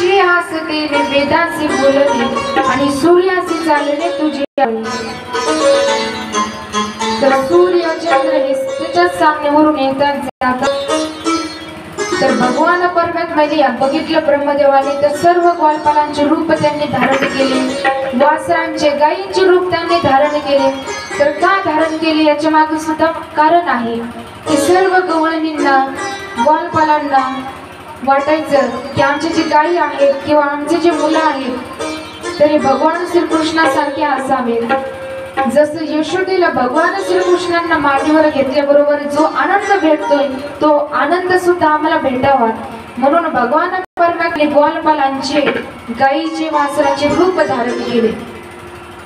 तुझी हसते वेदासी बोलले आणि सूर्यासी चालले तुझी आळी। तर सूर्य चंद्र हे त्याच्या सामन्यावरून येतात तर भगवान परमात्म्याने बघितलं ब्रह्मदेवाने तर सर्व ग्वालपालांचे रूप त्यांनी धारण केले, वासरांचे गायींचे रूप त्यांनी धारण केले। तर का धारण केले याच्या मागे सुद्धा कारण आहे की सर्व गवळणींना ग्वालपालांना वाटायचं की आमचे जे गायी आहेत किंवा आमचे जे मुलं आहेत तर हे भगवान श्रीकृष्णासारखे असावेत। जसं यशोदेला भगवान श्रीकृष्णांना मांडीवर घेतल्याबरोबर जो आनंद भेटतोय तो आनंद सुद्धा आम्हाला भेटावा म्हणून भगवान परमात्म्याने ग्वालपालांचे गायीचे वासराचे रूप धारण केले।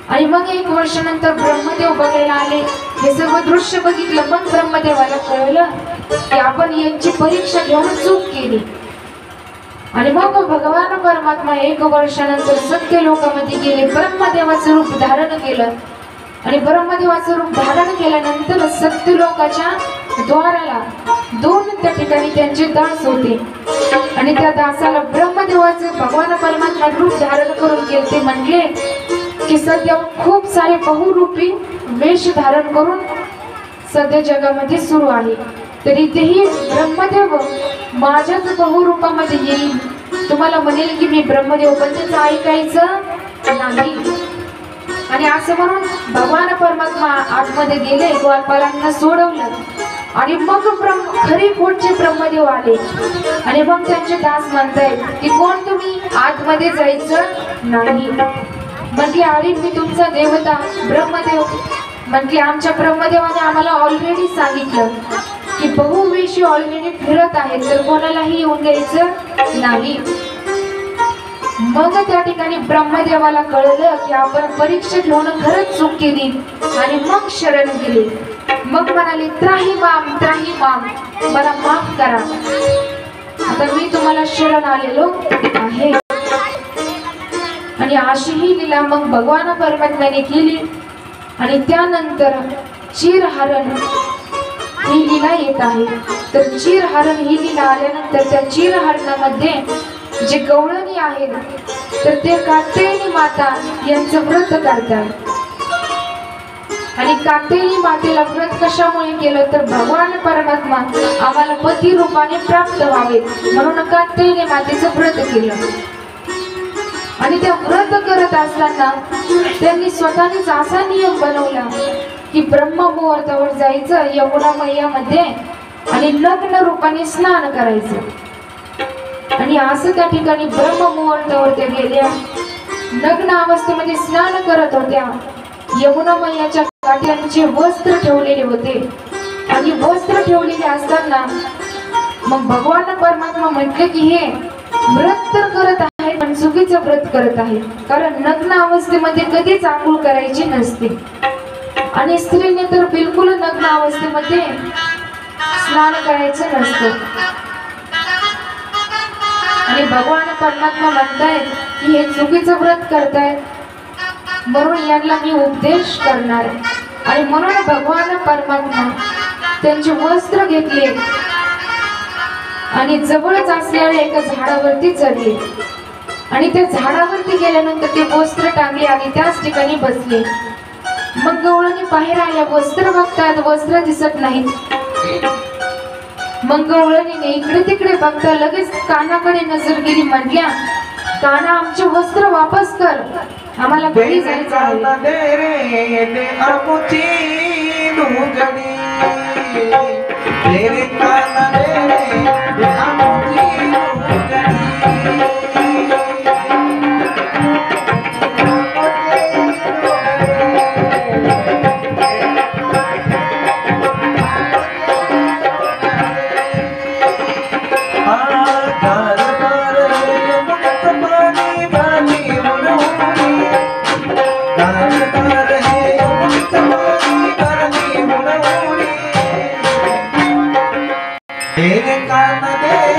आणि मग 1 वर्षानंतर ब्रह्मदेव बघायला आले। हे सर्व दृश्य बघितलं मग ब्रह्मदेवाला कळलं की आपण यांची परीक्षा घेऊन चूक केली। आणि मग भगवान परमात्मा 1 वर्षानंतर सत्य लोकामध्ये गेले, ब्रह्मदेवाचं रूप धारण केलं। आणि ब्रह्मदेवाचं रूप धारण केल्यानंतर सत्य लोकाच्या द्वाराला 2 त्या ठिकाणी त्यांचे दास होते आणि त्या दासाला ब्रह्मदेवाचं भगवान परमात्मा रूप धारण करून गेले। ते म्हणले की सध्या खूप सारे बहुरूपी वेश धारण करून सध्या जगामध्ये सुरू आहे, तर इथेही ब्रह्मदेव माझ्याच बहुरूपामध्ये येईल, तुम्हाला म्हणेल की मी ब्रह्मदेव, पण त्याचं ऐकायचं नाही। आणि असं म्हणून भगवान परमात्मा आतमध्ये गेले, ग्वालपालांना सोडवलं आणि मग खरी खोटचे ब्रह्मदेव आले। आणि मग त्यांचे दास म्हणतायत की कोण तुम्ही, आतमध्ये जायचं नाही। म्हटले अरे मी तुमचा देवता ब्रह्मदेव। म्हटले आमच्या ब्रह्मदेवाने आम्हाला ऑलरेडी सांगितलं की बहुवेशी ऑलरेडी फिरत आहेत तर कोणालाही येऊन द्यायचं नाही। मग त्या ठिकाणी ब्रह्मदेवाला कळलं की आपण परीक्षा घेऊन खरंच चूक केली आणि मग शरण गेले। मग म्हणाले त्राही माम मला माफ करा, आता मी तुम्हाला शरण आलेलो आहे। आणि अशीही लीला मग भगवान परमात्म्याने केली। आणि त्यानंतर चिरहरण ही लीला येत आहे। तर चिरहरण ही लीला आल्यानंतर त्या चिरहरणामध्ये जे गवळणी आहेत तर ते कात्यायनी माता यांचं व्रत करतात। आणि कात्यायनी मातेला व्रत कशामुळे केलं तर भगवान परमात्मा आम्हाला पती रूपाने प्राप्त व्हावे म्हणून कात्यायनी मातेचं व्रत केलं। आणि ते व्रत करत असताना त्यांनी स्वतःनेच असा नियम बनवला की ब्रह्म मुहूर्तावर जायचं यमुना मैयामध्ये आणि लग्न रूपाने स्नान करायचं। आणि असं त्या ठिकाणी ब्रह्म मुहूर्तावर त्या गेल्या, लग्न अवस्थेमध्ये स्नान करत होत्या। यमुना मैयाच्या काठ्यांचे वस्त्र ठेवलेले होते आणि वस्त्र ठेवलेले असताना मग भगवान परमात्मा म्हटले की हे व्रत तर करत आहे पण चुकीचं व्रत करत आहे, कारण नग्न अवस्थेमध्ये कधीच आंघोळ करायची नसते आणि स्त्रीने तर बिलकुल नग्न अवस्थेमध्ये स्नान करायचं नसतं। आणि भगवान परमात्मा म्हणतायत की हे चुकीचं व्रत करतायत म्हणून यांना मी उपदेश करणार आहे। आणि म्हणून भगवान परमात्मा त्यांचे वस्त्र घेतले आणि जवळच असलेल्या एका झाडावरती चढले आणि त्या झाडावरती गेल्यानंतर ते वस्त्र टांगले आणि त्याच ठिकाणी बसले। मग गवळणी बाहेर आल्या, वस्त्र बघतात, वस्त्र दिसत नाहीत। मग गवळणीने इकडे तिकडे बघता लगेच कानाकडे नजर गेली, म्हटल्या काना आमचे वस्त्र वापस कर, आम्हाला घरी जायचं आहे। तेरे कान दे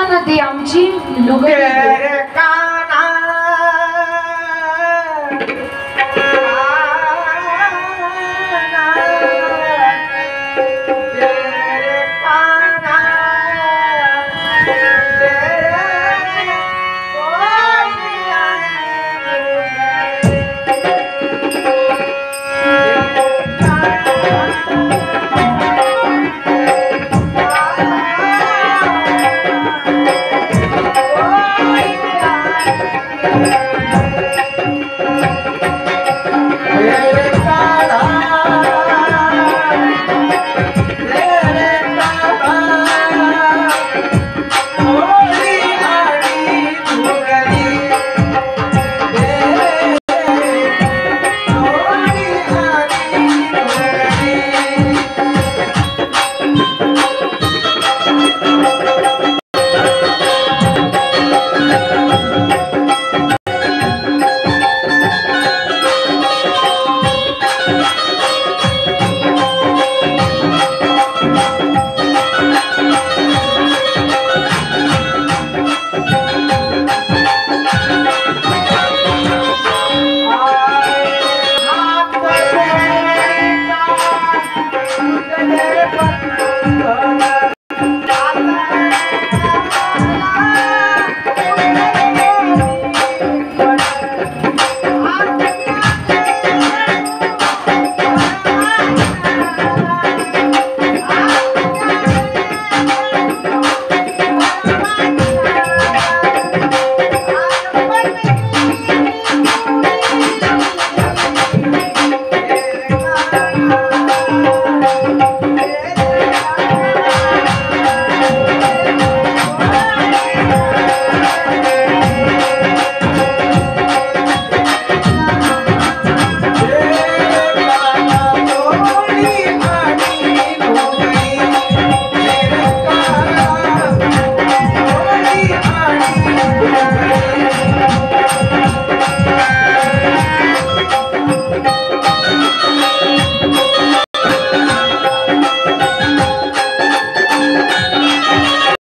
नदी आमची लुगडी तेरे काना तेरे काना